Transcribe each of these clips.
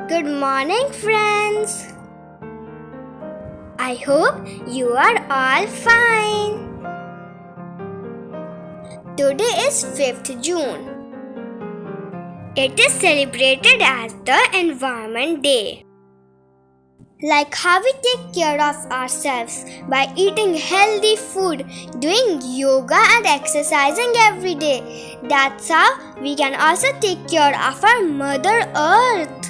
Good morning, friends. I hope you are all fine. Today is 5th June. It is celebrated as the Environment Day. Like how we take care of ourselves by eating healthy food, doing yoga and exercising every day. That's how we can also take care of our Mother Earth.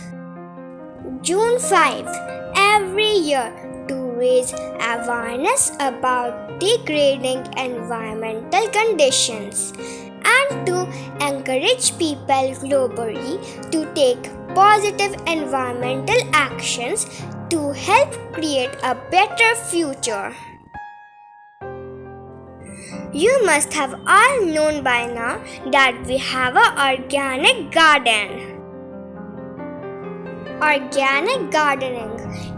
June 5th, every year to raise awareness about degrading environmental conditions and to encourage people globally to take positive environmental actions to help create a better future. You must have all known by now that we have an organic garden. Organic gardening,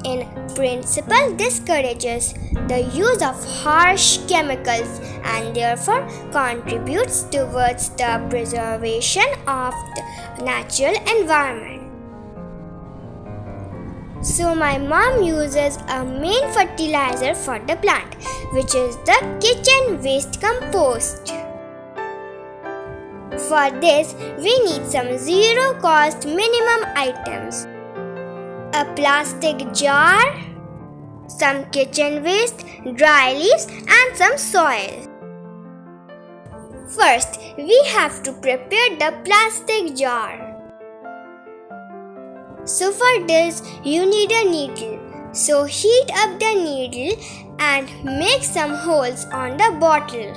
in principle, discourages the use of harsh chemicals and therefore contributes towards the preservation of the natural environment. So my mom uses a main fertilizer for the plant, which is the kitchen waste compost. For this, we need some zero-cost minimum items. A plastic jar, some kitchen waste, dry leaves and some soil. First, we have to prepare the plastic jar. So for this, you need a needle. So heat up the needle and make some holes on the bottle.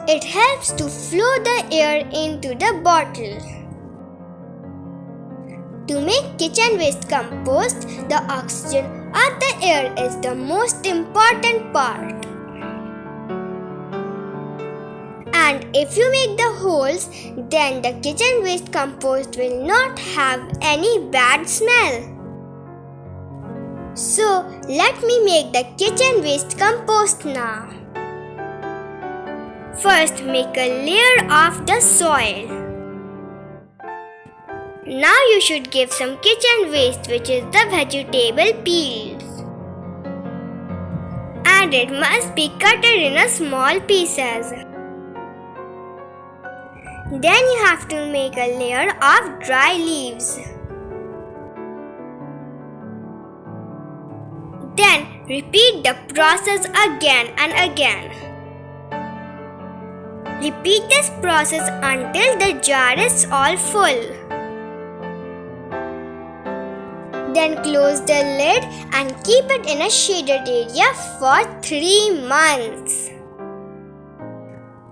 It helps to flow the air into the bottle. To make kitchen waste compost, the oxygen of the air is the most important part. And if you make the holes, then the kitchen waste compost will not have any bad smell. So, let me make the kitchen waste compost now. First, make a layer of the soil. Now you should give some kitchen waste, which is the vegetable peels. And it must be cut in a small pieces. Then you have to make a layer of dry leaves. Then repeat the process again and again. Repeat this process until the jar is all full. Then close the lid and keep it in a shaded area for 3 months.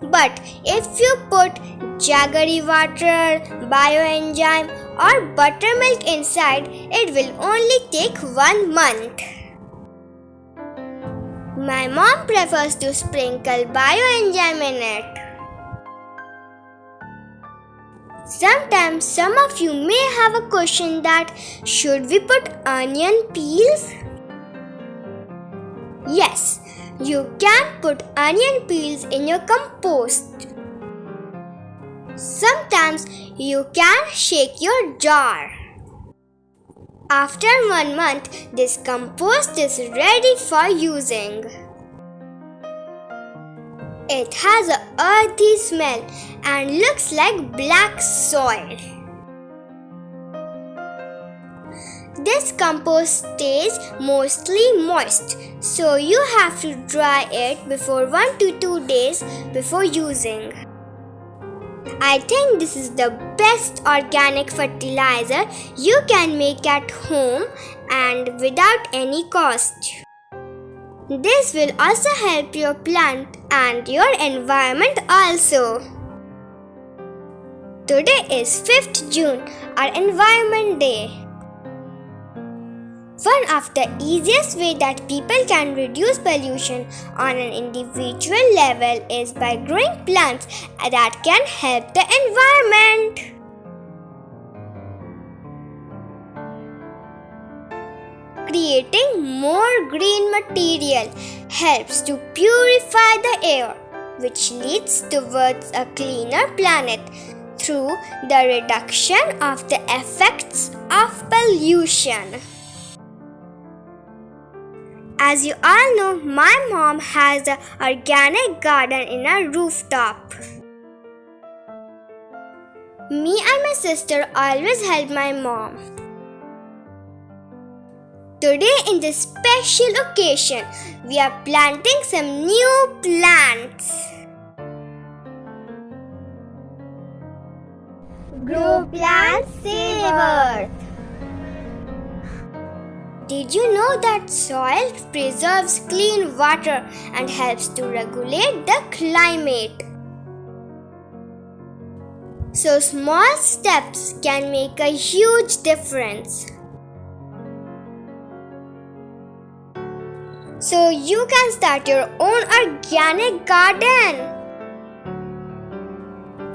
But if you put jaggery water, bioenzyme or buttermilk inside, it will only take 1 month. My mom prefers to sprinkle bioenzyme in it. Sometimes some of you may have a question that should we put onion peels? Yes, you can put onion peels in your compost. Sometimes you can shake your jar. After 1 month, this compost is ready for using. It has an earthy smell and looks like black soil. This compost stays mostly moist, so you have to dry it before 1 to 2 days before using. I think this is the best organic fertilizer you can make at home and without any cost. This will also help your plant and your environment also. Today is 5th June, our Environment Day. One of the easiest way that people can reduce pollution on an individual level is by growing plants that can help the environment. Creating more green material helps to purify the air, which leads towards a cleaner planet through the reduction of the effects of pollution. As you all know, my mom has an organic garden in her rooftop. Me and my sister always help my mom. Today, in this special occasion, we are planting some new plants. Grow plants, save Earth. Did you know that soil preserves clean water and helps to regulate the climate? So small steps can make a huge difference. So you can start your own organic garden.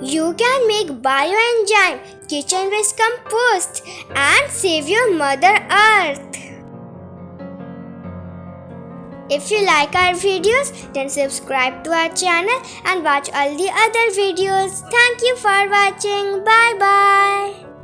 You can make bioenzyme, kitchen waste compost and save your Mother Earth. If you like our videos, then subscribe to our channel and watch all the other videos. Thank you for watching. Bye bye.